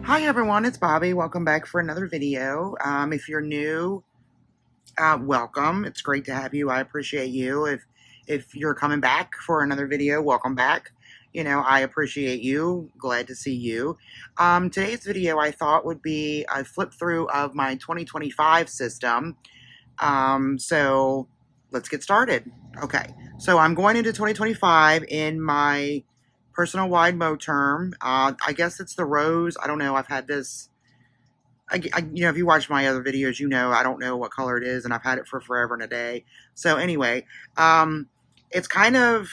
Hi everyone, it's Bobby. Welcome back for another video. If you're new, welcome. It's great to have you. I appreciate you. If you're coming back for another video, welcome back. You know, I appreciate you. Glad to see you. Today's video I thought would be a flip through of my 2025 system. So let's get started. Okay, so I'm going into 2025 in my personal wide Moterm. I guess it's the rose. I don't know. I've had this. If you watch my other videos, you know I don't know what color it is, and I've had it for forever and a day. So anyway, um, it's kind of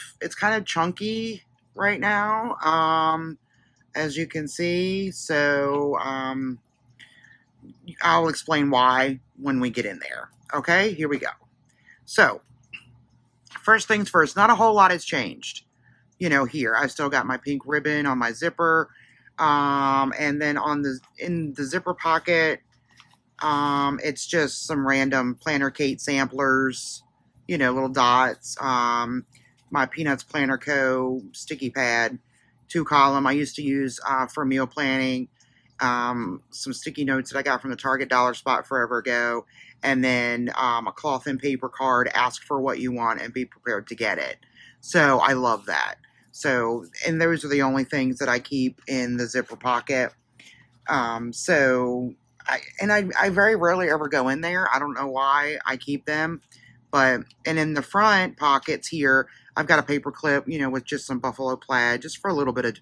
chunky right now, as you can see. So I'll explain why when we get in there. Okay, here we go. So first things first, not a whole lot has changed. Here I've still got my pink ribbon on my zipper, and then in the zipper pocket, it's just some random Planner Kate samplers, little dots. My Peanuts Planner Co. sticky pad, 2-column. I used to use for meal planning. Some sticky notes that I got from the Target dollar spot forever ago, and then a cloth and paper card. Ask for what you want and be prepared to get it. So I love that. So, and those are the only things that I keep in the zipper pocket. I very rarely ever go in there. I don't know why I keep them, and in the front pockets here, I've got a paper clip, with just some buffalo plaid, just for a little bit of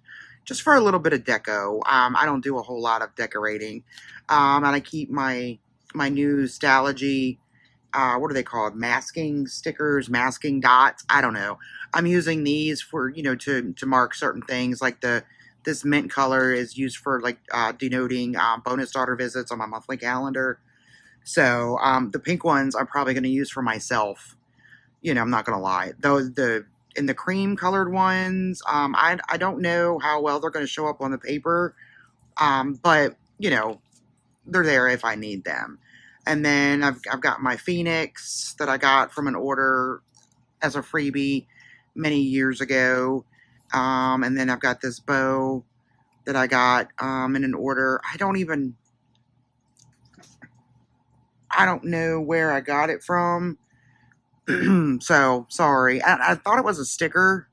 deco. I don't do a whole lot of decorating, and I keep my new Stalogy. What are they called? Masking stickers, masking dots. I don't know. I'm using these for to mark certain things, like this mint color is used for denoting bonus daughter visits on my monthly calendar. So the pink ones I'm probably going to use for myself. I'm not going to lie. The cream colored ones, I don't know how well they're going to show up on the paper, but they're there if I need them. And then I've got my Phoenix that I got from an order as a freebie many years ago. And then I've got this bow that I got in an order. I don't know where I got it from. So sorry. I thought it was a sticker,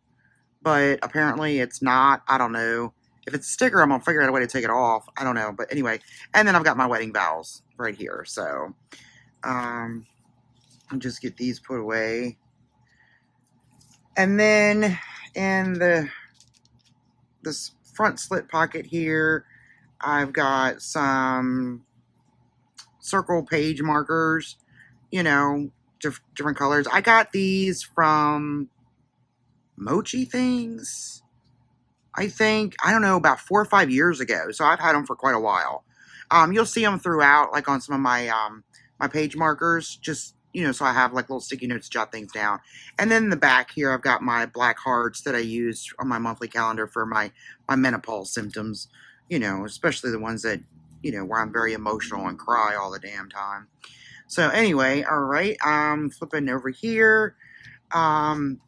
but apparently it's not. I don't know. If it's a sticker, I'm gonna figure out a way to take it off. I don't know. But anyway, and then I've got my wedding vows right here. So I'll just get these put away. And then in this front slit pocket here, I've got some circle page markers, different colors. I got these from Mochi Things, I think. I don't know, about 4 or 5 years ago. So I've had them for quite a while. You'll see them throughout, like on some of my my page markers, just so I have like little sticky notes to jot things down. And then in the back here, I've got my black hearts that I use on my monthly calendar for my menopause symptoms. Especially the ones that where I'm very emotional and cry all the damn time. So anyway, all right, flipping over here. I'm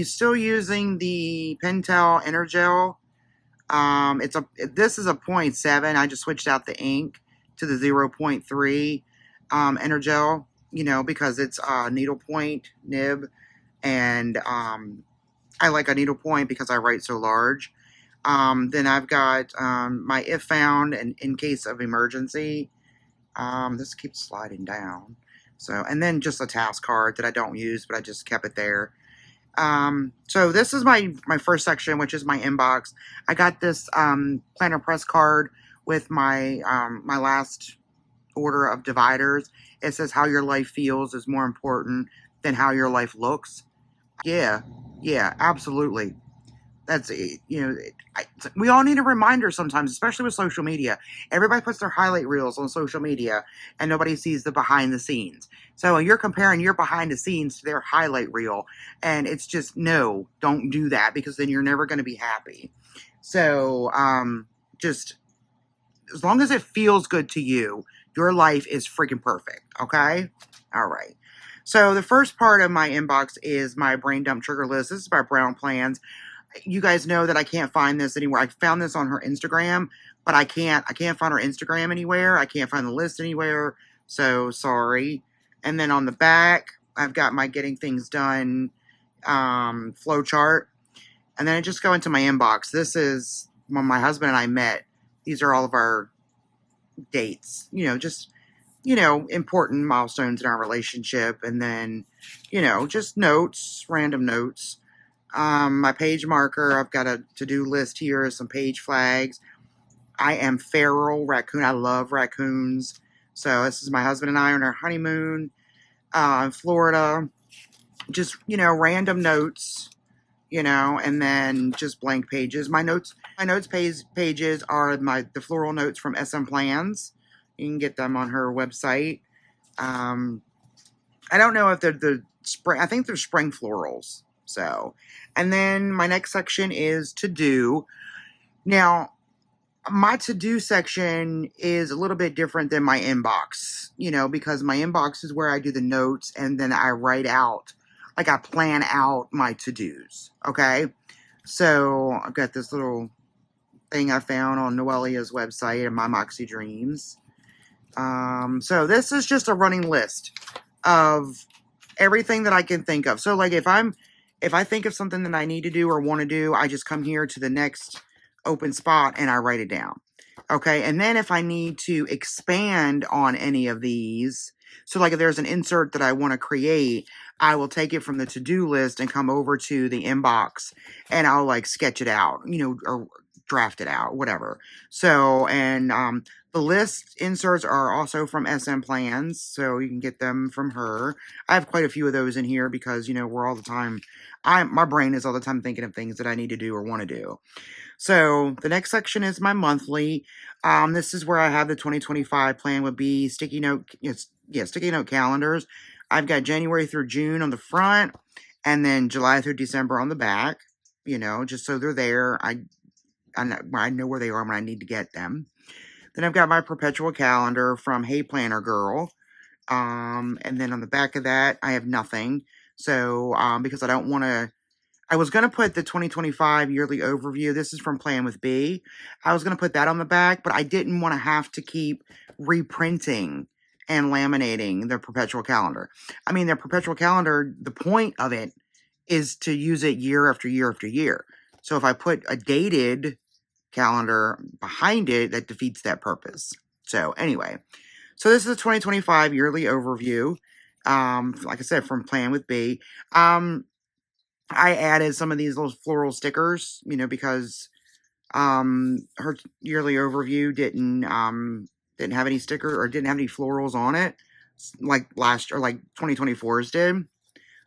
still using the Pentel Energel. This is a 0.7. I just switched out the ink to the 0.3 Energel, because it's a needlepoint nib, and I like a needlepoint because I write so large. Then I've got my if found and in case of emergency. This keeps sliding down. So, and then just a task card that I don't use, but I just kept it there. So this is my first section, which is my inbox. I got this planner press card with my my last order of dividers. It says how your life feels is more important than how your life looks. Yeah, absolutely. That's we all need a reminder sometimes, especially with social media. Everybody puts their highlight reels on social media, and nobody sees the behind the scenes. So you're comparing your behind the scenes to their highlight reel, and it's just, no, don't do that, because then you're never going to be happy. So just as long as it feels good to you, your life is freaking perfect. Okay, all right. So the first part of my inbox is my brain dump trigger list. This is by Brown Plans. You guys know that I can't find this anywhere. I found this on her Instagram, but I can't find her Instagram anywhere. I can't find the list anywhere. So sorry. And then on the back, I've got my getting things done flow chart. And then I just go into my inbox. This is when my husband and I met. These are all of our dates, just, important milestones in our relationship. And then, just notes, random notes. My page marker, I've got a to-do list here, some page flags. I am feral raccoon. I love raccoons. So this is my husband and I on our honeymoon in Florida. Just, random notes, and then just blank pages. My notes pages are the floral notes from SM Plans. You can get them on her website. I don't know if they're the spring. I think they're spring florals. So, and then my next section is to do. Now, my to do section is a little bit different than my inbox, because my inbox is where I do the notes and then I write out, like I plan out my to dos. Okay. So I've got this little thing I found on Noelia's website and My Moxie Dreams. So this is just a running list of everything that I can think of. So like if I think of something that I need to do or want to do, I just come here to the next open spot and I write it down. Okay. And then if I need to expand on any of these, so like if there's an insert that I want to create, I will take it from the to-do list and come over to the inbox and I'll like sketch it out, or draft it out, whatever. So, and the list inserts are also from SM Plans, so you can get them from her. I have quite a few of those in here because, we're all the time, my brain is all the time thinking of things that I need to do or want to do. So the next section is my monthly. This is where I have the 2025 plan would be sticky note, sticky note calendars. I've got January through June on the front and then July through December on the back, just so they're there. I know where they are when I need to get them. Then I've got my perpetual calendar from Hey Planner Girl. And then on the back of that, I have nothing. So, because I was going to put the 2025 yearly overview. This is from Plan with B. I was going to put that on the back, but I didn't want to have to keep reprinting and laminating the perpetual calendar. I mean, the perpetual calendar, the point of it is to use it year after year after year. So if I put a dated calendar behind it, that defeats that purpose. So anyway, so this is a 2025 yearly overview. Like I said, from Plan with B. I added some of these little floral stickers, because her yearly overview didn't have any sticker or didn't have any florals on it like last or like 2024's did.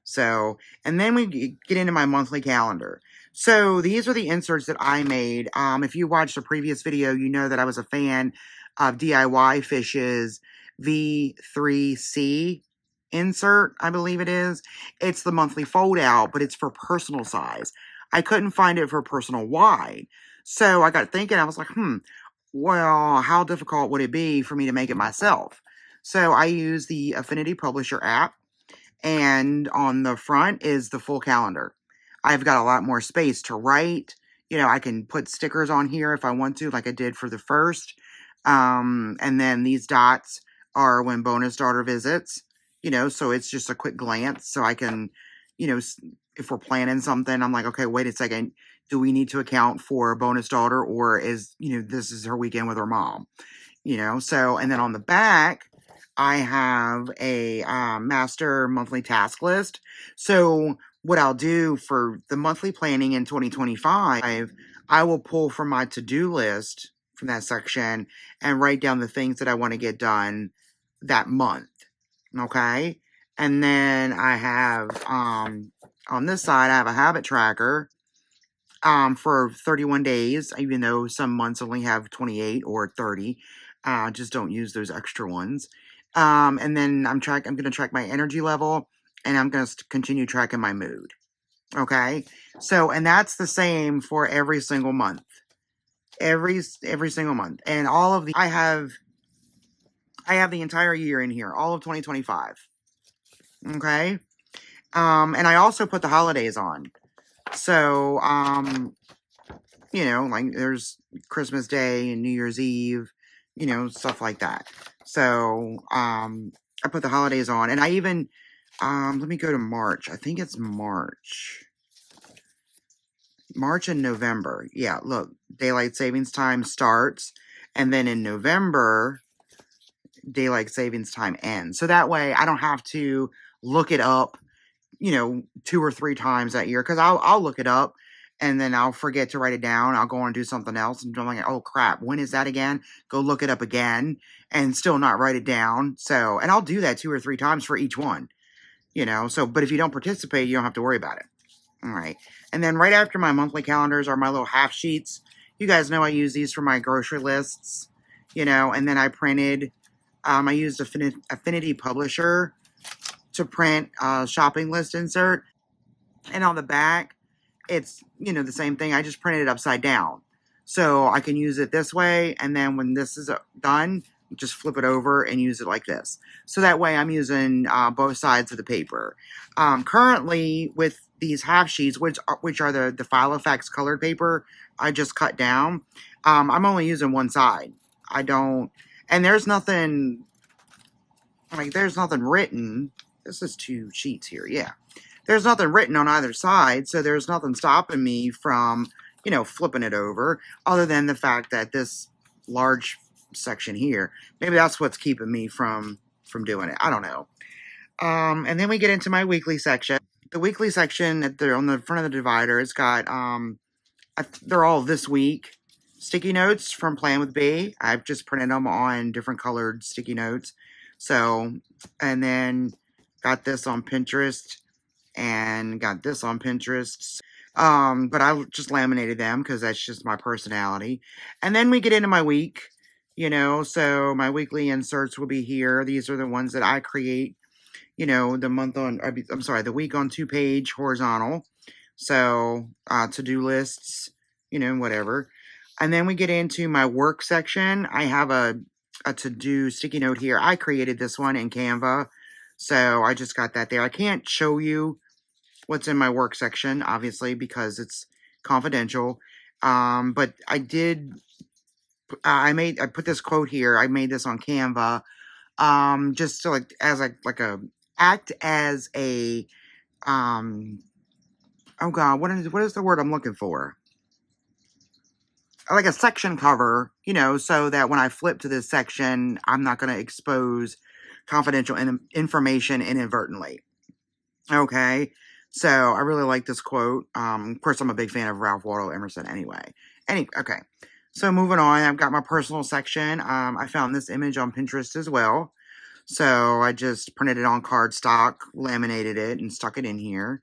So, and then we get into my monthly calendar. So these are the inserts that I made. If you watched a previous video, you know that I was a fan of DIY Fish's V3C insert, I believe it is. It's the monthly fold out, but it's for personal size. I couldn't find it for personal wide. So I got thinking, I was like, well, how difficult would it be for me to make it myself? So I use the Affinity Publisher app. And on the front is the full calendar. I've got a lot more space to write. I can put stickers on here if I want to, like I did for the first. And then these dots are when bonus daughter visits, so it's just a quick glance. So I can, if we're planning something, I'm like, okay, wait a second. Do we need to account for a bonus daughter or is, this is her weekend with her mom? So, and then on the back, I have a master monthly task list. So what I'll do for the monthly planning in 2025, I will pull from my to-do list from that section and write down the things that I want to get done that month. Okay. And then I have, on this side, I have a habit tracker for 31 days, even though some months only have 28 or 30. Just don't use those extra ones. And then I'm going to track my energy level and I'm going to continue tracking my mood. Okay. So, and that's the same for every single month, every single month. And all of I have the entire year in here, all of 2025. Okay. And I also put the holidays on. So, like there's Christmas Day and New Year's Eve, stuff like that. So, I put the holidays on, and I even, let me go to March. I think it's March and November. Yeah, look, daylight savings time starts, and then in November, daylight savings time ends. So that way I don't have to look it up, 2 or 3 times that year, because I'll look it up and then I'll forget to write it down. I'll go and do something else, and I'm like, oh crap, when is that again? Go look it up again and still not write it down. So, and I'll do that 2 or 3 times for each one, So, but if you don't participate, you don't have to worry about it. All right. And then right after my monthly calendars are my little half sheets. You guys know I use these for my grocery lists, and then I used Affinity Publisher to print a shopping list insert. And on the back, it's, the same thing. I just printed it upside down. So I can use it this way. And then when this is done, just flip it over and use it like this. So that way I'm using both sides of the paper. Currently with these half sheets, which are the File Effects colored paper I just cut down, I'm only using one side. I don't, and there's nothing written. This is 2 sheets here. Yeah. There's nothing written on either side, so there's nothing stopping me from, flipping it over, other than the fact that this large section here, maybe that's what's keeping me from doing it. I don't know. And then we get into my weekly section. The weekly section on the front of the divider, it's got they're all this week sticky notes from Playing with B. I've just printed them on different colored sticky notes. So, and then got this on Pinterest and got this on Pinterest. But I just laminated them because that's just my personality. And then we get into my week, so my weekly inserts will be here. These are the ones that I create, the week on 2-page horizontal. So, to-do lists, whatever. And then we get into my work section. I have a to-do sticky note here. I created this one in Canva. So I just got that there. I can't show you what's in my work section, obviously, because it's confidential. But I did, I put this quote here. I made this on Canva. Just to act as a, oh God, what is the word I'm looking for? Like a section cover, so that when I flip to this section, I'm not going to expose confidential information inadvertently. Okay, so I really like this quote. Of course, I'm a big fan of Ralph Waldo Emerson anyway. Okay, so moving on, I've got my personal section. I found this image on Pinterest as well. So I just printed it on cardstock, laminated it, and stuck it in here.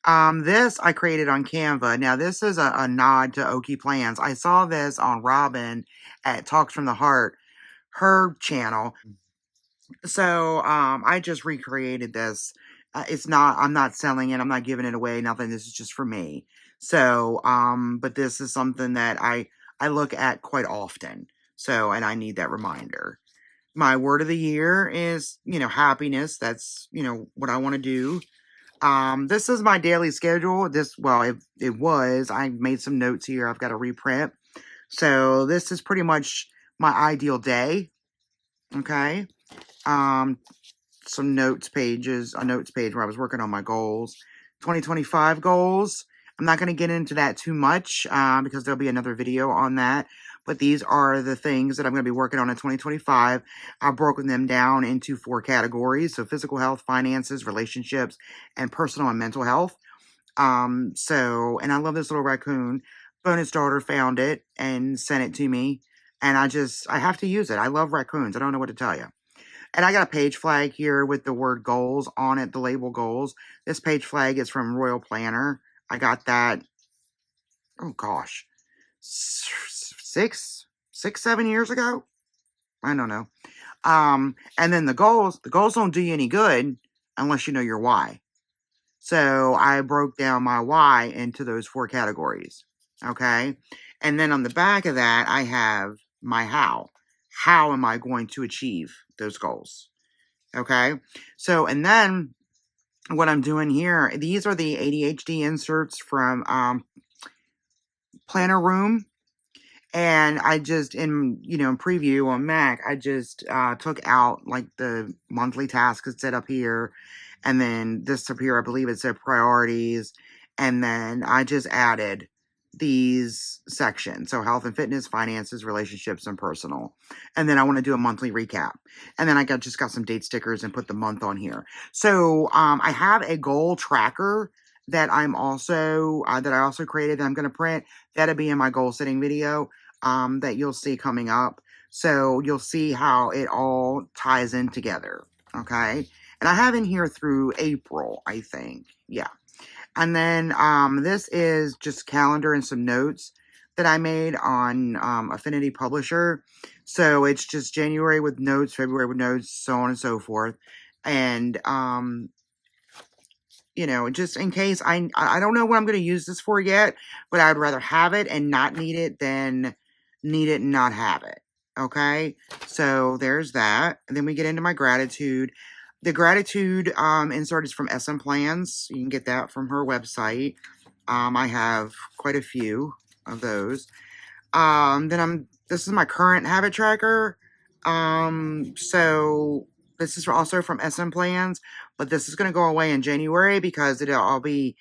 This I created on Canva. Now, this is a nod to Okie Plans. I saw this on Robin at Talks from the Heart, her channel. So, I just recreated this. I'm not selling it. I'm not giving it away. Nothing. This is just for me. So, but this is something that I look at quite often. So, and I need that reminder. My word of the year is, happiness. That's, what I want to do. This is my daily schedule. It was. I made some notes here. I've got a reprint. So this is pretty much my ideal day. Okay. Um, a notes page where I was working on my goals, 2025 goals. I'm not going to get into that too much because there'll be another video on that. But these are the things that I'm going to be working on in 2025. I've broken them down into 4 categories. So physical health, finances, relationships, and personal and mental health. And I love this little raccoon. Bonus daughter found it and sent it to me. And I have to use it. I love raccoons. I don't know what to tell you. And I got a page flag here with the word goals on it, the label goals. This page flag is from Royal Planner. I got that, oh gosh, 7 years ago? I don't know. And then the goals don't do you any good unless you know your why. So I broke down my why into those 4 categories. Okay. And then on the back of that, I have my how. How am I going to achieve those goals? Okay. So, and then what I'm doing here, these are the ADHD inserts from Planner Room. And I just, in preview on Mac, I just took out like the monthly tasks set up here. And then this up here, I believe it said priorities. And then I just added these sections. So health and fitness, finances, relationships, and personal. And then I want to do a monthly recap. And then I just got some date stickers and put the month on here. So I have a goal tracker that I also created that I'm going to print. That'll be in my goal setting video that you'll see coming up. So you'll see how it all ties in together. Okay. And I have in here through April, I think. Yeah. And then this is just calendar and some notes that I made on Affinity Publisher. So it's just January with notes, February with notes, so on and so forth. And just in case, I don't know what I'm going to use this for yet, but I would rather have it and not need it than need it and not have it. Okay, so there's that. And then we get into my gratitude. The gratitude insert is from SM Plans. You can get that from her website. I have quite a few of those. This is my current habit tracker. So this is also from SM Plans, but this is going to go away in January because it'll all be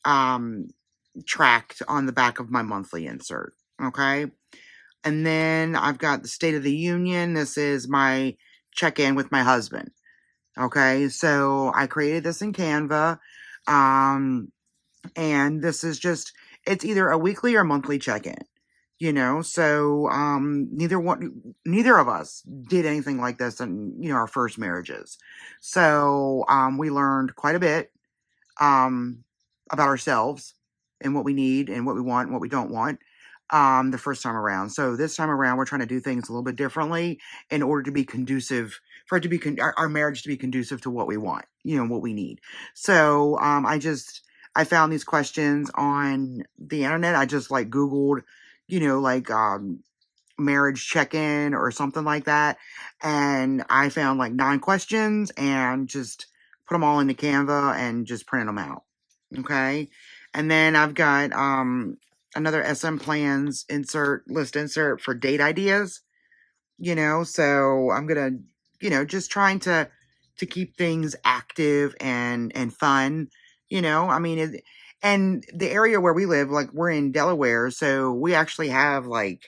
tracked on the back of my monthly insert. Okay. And then I've got the State of the Union. This is my check-in with my husband. Okay. So I created this in Canva. And this is just, it's either a weekly or monthly check-in. So neither of us did anything like this in our first marriages. So we learned quite a bit about ourselves and what we need and what we want and what we don't want the first time around. So this time around, we're trying to do things a little bit differently in order to be conducive for it to be our marriage to be conducive to what we want, what we need. So I found these questions on the internet. I just like Googled, marriage check-in or something like that. And I found like 9 questions and just put them all into Canva and just printed them out. Okay. And then I've got another SM Plans list insert for date ideas, so I'm gonna, just trying to keep things active and fun, I mean, and the area where we live, like we're in Delaware, so we actually have we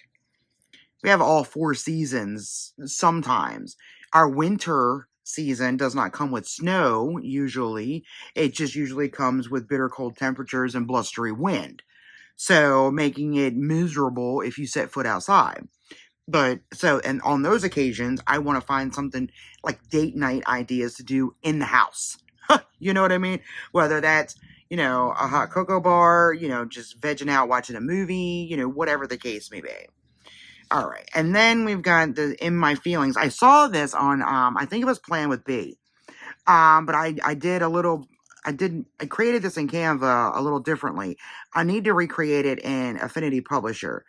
have all 4 seasons sometimes. Our winter season does not come with snow usually. It just usually comes with bitter cold temperatures and blustery wind. So making it miserable if you set foot outside. And on those occasions, I want to find something like date night ideas to do in the house. You know what I mean? Whether that's, a hot cocoa bar, just vegging out, watching a movie, whatever the case may be. All right. And then we've got the In My Feelings. I saw this on, I think it was Plan with B. But I created this in Canva a little differently. I need to recreate it in Affinity Publisher.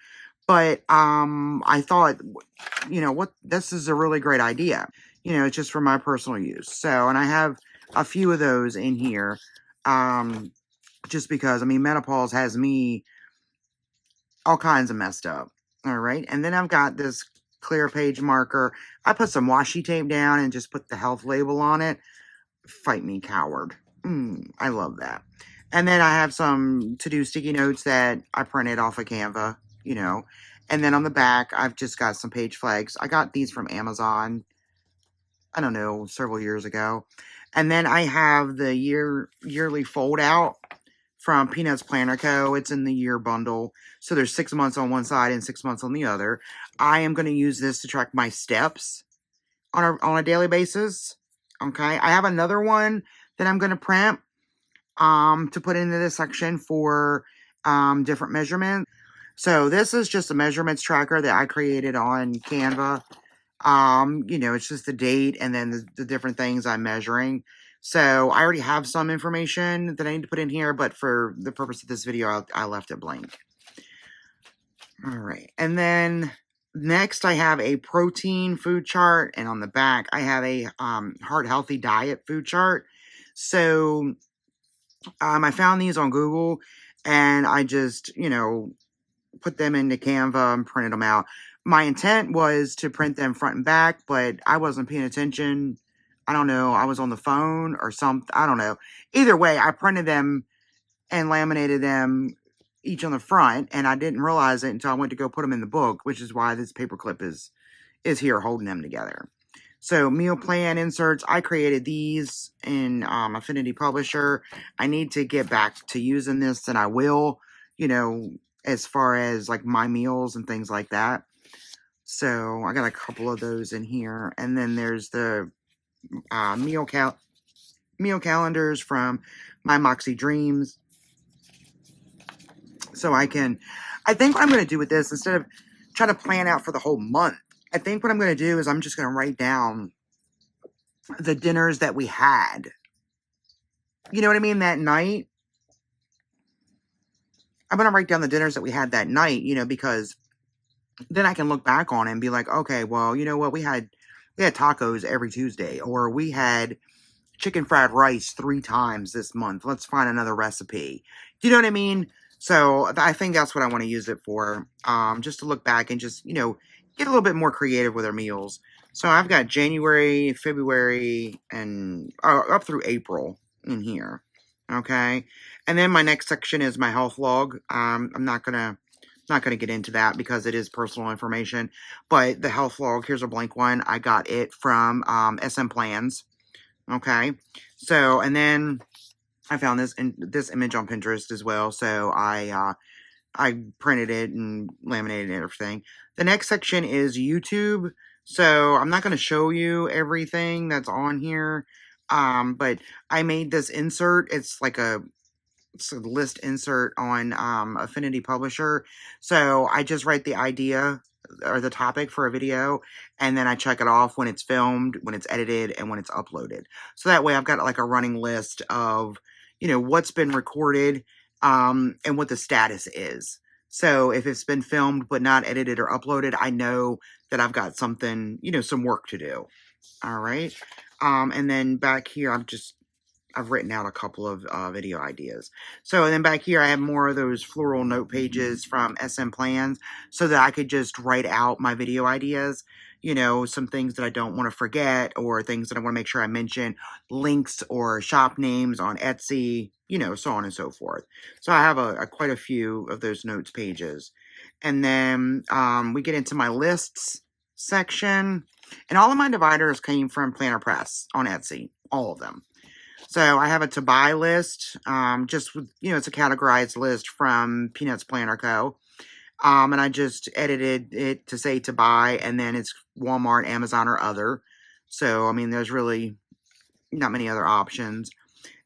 But I thought, this is a really great idea. It's just for my personal use. So, and I have a few of those in here. Just because, menopause has me all kinds of messed up. All right. And then I've got this clear page marker. I put some washi tape down and just put the health label on it. Fight me, coward. I love that. And then I have some to-do sticky notes that I printed off of Canva, And then on the back, I've just got some page flags. I got these from Amazon, I don't know, several years ago. And then I have the yearly fold out from Peanuts Planner Co. It's in the year bundle. So there's 6 months on one side and 6 months on the other. I am going to use this to track my steps on a daily basis. Okay. I have another one that I'm going to print to put into this section for different measurements. So this is just a measurements tracker that I created on Canva. It's just the date and then the different things I'm measuring. So I already have some information that I need to put in here, but for the purpose of this video, I left it blank. All right. And then next I have a protein food chart, and on the back I have a heart healthy diet food chart. So I found these on Google, and I just, put them into Canva and printed them out. My intent was to print them front and back, but I wasn't paying attention. I don't know. I was on the phone or something. I don't know. Either way, I printed them and laminated them each on the front, and I didn't realize it until I went to go put them in the book, which is why this paperclip is here holding them together. So meal plan inserts, I created these in Affinity Publisher. I need to get back to using this, and I will, as far as like my meals and things like that. So I got a couple of those in here, and then there's the meal calendars from My Moxie Dreams. So I think what I'm going to do with this, instead of trying to plan out for the whole month, I think what I'm going to do is I'm just going to write down the dinners that we had. You know what I mean? That night. I'm going to write down the dinners that we had that night, because then I can look back on it and be like, okay, well, you know what? We had tacos every Tuesday, or we had chicken fried rice 3 times this month. Let's find another recipe. Do you know what I mean? So I think that's what I want to use it for. Just to look back and just, get a little bit more creative with our meals. So I've got January, February, and up through April in here. Okay. And then my next section is my health log. I'm not gonna get into that because it is personal information. But the health log, here's a blank one. I got it from SM Plans. Okay. So, and then I found this image on Pinterest as well. So I printed it and laminated it and everything. The next section is YouTube. So I'm not going to show you everything that's on here. But I made this insert. It's a list insert on Affinity Publisher. So I just write the idea or the topic for a video, and then I check it off when it's filmed, when it's edited, and when it's uploaded. So that way I've got like a running list of, what's been recorded and what the status is. So if it's been filmed but not edited or uploaded, I know that I've got something, some work to do. All right. And then back here, I've written out a couple of video ideas. So then back here, I have more of those floral note pages from SM Plans so that I could just write out my video ideas, some things that I don't want to forget or things that I want to make sure I mention, links or shop names on Etsy, so on and so forth. So I have quite a few of those notes pages. And then we get into my lists section. And all of my dividers came from Planner Press on Etsy, all of them. So I have a to buy list, just with, it's a categorized list from Peanuts Planner Co. And I just edited it to say to buy, and then it's Walmart, Amazon, or other. So, there's really not many other options.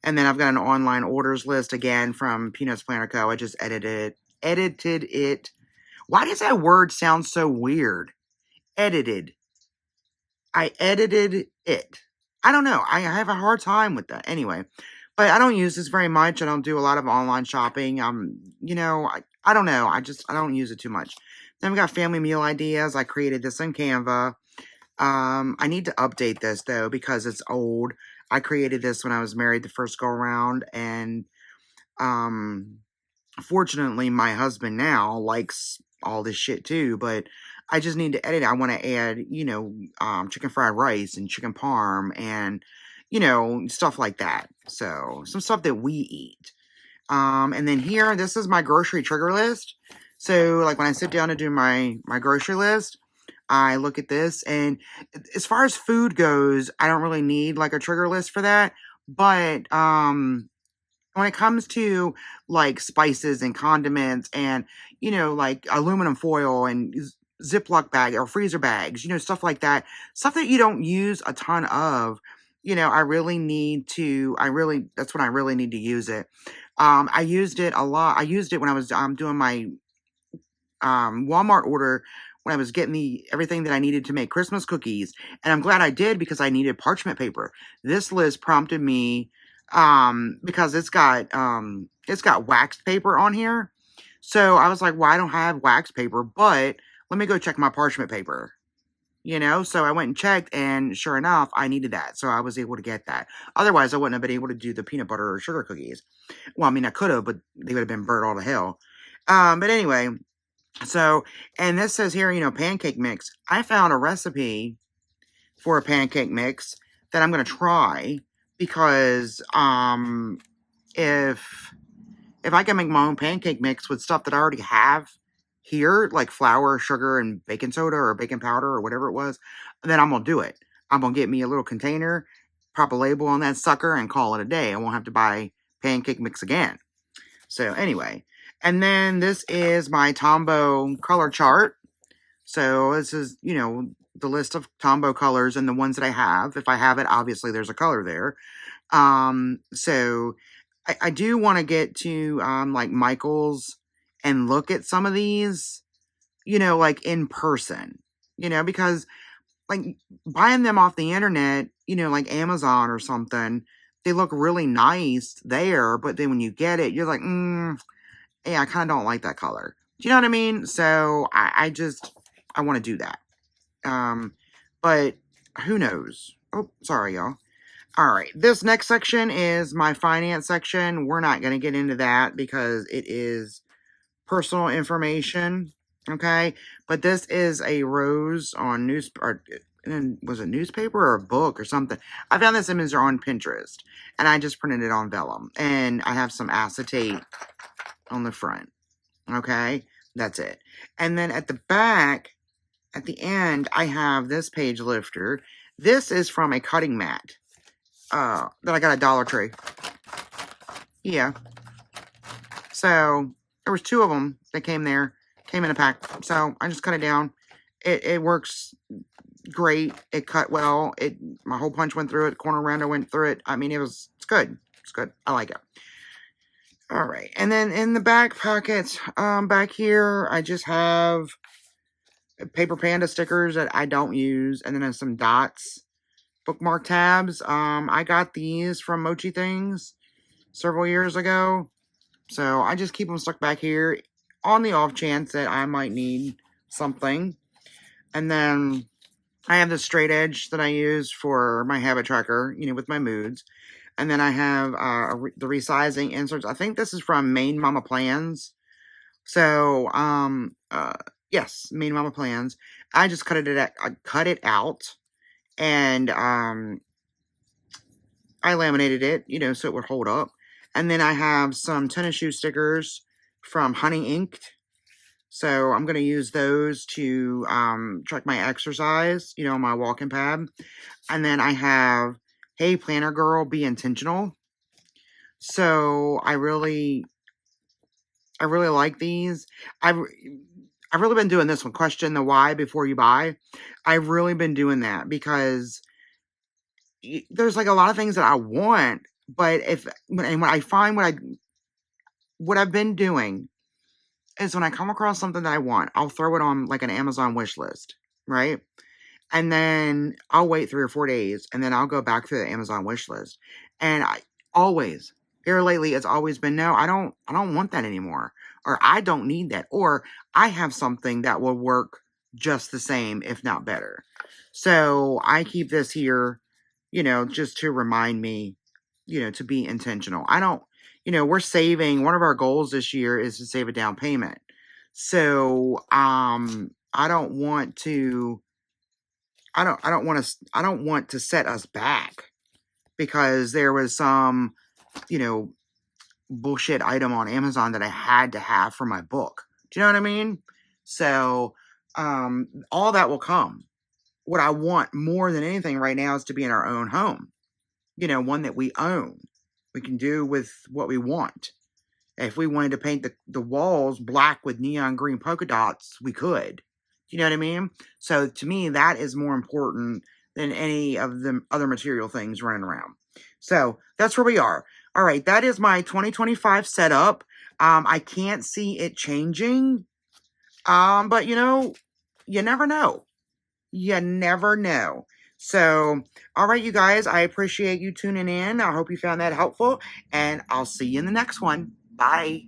And then I've got an online orders list again from Peanuts Planner Co. I just edited it. Why does that word sound so weird? Edited. I edited it. I don't know. I have a hard time with that. Anyway, but I don't use this very much. I don't do a lot of online shopping. I don't know. I don't use it too much. Then we got family meal ideas. I created this in Canva. I need to update this though because it's old. I created this when I was married the first go around, and fortunately my husband now likes all this shit too, but I just need to edit it. I want to add, chicken fried rice and chicken parm and, stuff like that. So some stuff that we eat. And then here, this is my grocery trigger list. So like when I sit down to do my grocery list, I look at this, and as far as food goes, I don't really need like a trigger list for that. But, when it comes to like spices and condiments and, like aluminum foil and Ziploc bag or freezer bags, stuff like that, stuff that you don't use a ton of, that's when I really need to use it. I used it a lot. I used it when I was doing my Walmart order when I was getting everything that I needed to make Christmas cookies. And I'm glad I did because I needed parchment paper. This list prompted me because it's got waxed paper on here. So I was like, well, I don't have wax paper, but let me go check my parchment paper. So I went and checked, and sure enough, I needed that. So I was able to get that. Otherwise, I wouldn't have been able to do the peanut butter or sugar cookies. Well, I mean, I could have, but they would have been burnt all to hell. But anyway, so, and this says here, pancake mix. I found a recipe for a pancake mix that I'm going to try because, if I can make my own pancake mix with stuff that I already have here, like flour, sugar, and baking soda or baking powder or whatever it was, then I'm going to do it. I'm going to get me a little container, pop a label on that sucker, and call it a day. I won't have to buy pancake mix again. So anyway, and then this is my Tombow color chart. So this is, the list of Tombow colors and the ones that I have. If I have it, obviously there's a color there. So I do want to get to like Michael's and look at some of these, like in person, because like buying them off the internet, like Amazon or something, they look really nice there, but then when you get it, you're like, yeah, I kind of don't like that color. Do you know what I mean? So I want to do that. But who knows? Oh, sorry, y'all. All right, this next section is my finance section. We're not going to get into that because it is personal information, okay? But this is a rose on was it newspaper or a book or something? I found this image on Pinterest, and I just printed it on vellum, and I have some acetate on the front, okay? That's it. And then at the back, at the end, I have this page lifter. This is from a cutting mat that I got at Dollar Tree. Yeah. So there was 2 of them that came in a pack. So I just cut it down. It works great. It cut well. My hole punch went through it. Corner rounder went through it. I mean, it's good. It's good. I like it. All right. And then in the back pockets, back here, I just have Paper Panda stickers that I don't use. And then there's some dots. Bookmark tabs. I got these from Mochi Things several years ago. So I just keep them stuck back here on the off chance that I might need something. And then I have the straight edge that I use for my habit tracker, with my moods. And then I have the resizing inserts. I think this is from Main Mama Plans. So, yes, Main Mama Plans. I just cut it out, and I laminated it, so it would hold up. And then I have some tennis shoe stickers from Honey Inked. So I'm going to use those to track my exercise, on my walking pad. And then I have, Hey Planner Girl, Be Intentional. So I really like these. I've really been doing this one. Question the why before you buy. I've really been doing that because there's like a lot of things that I want, but when I find what I've been doing is when I come across something that I want, I'll throw it on like an Amazon wish list, right? And then I'll wait 3 or 4 days, and then I'll go back through the Amazon wish list. And I always, here lately, it's always been, no, I don't want that anymore, or I don't need that, or I have something that will work just the same, if not better. So I keep this here, just to remind me, to be intentional. I don't, we're saving. One of our goals this year is to save a down payment. So I don't want to set us back because there was some, bullshit item on Amazon that I had to have for my book. Do you know what I mean? So, all that will come. What I want more than anything right now is to be in our own home. One that we own. We can do with what we want. If we wanted to paint the walls black with neon green polka dots, we could. Do you know what I mean? So to me, that is more important than any of the other material things running around. So that's where we are. All right, that is my 2025 setup. I can't see it changing. But you never know. You never know. So, all right, you guys, I appreciate you tuning in. I hope you found that helpful, and I'll see you in the next one. Bye.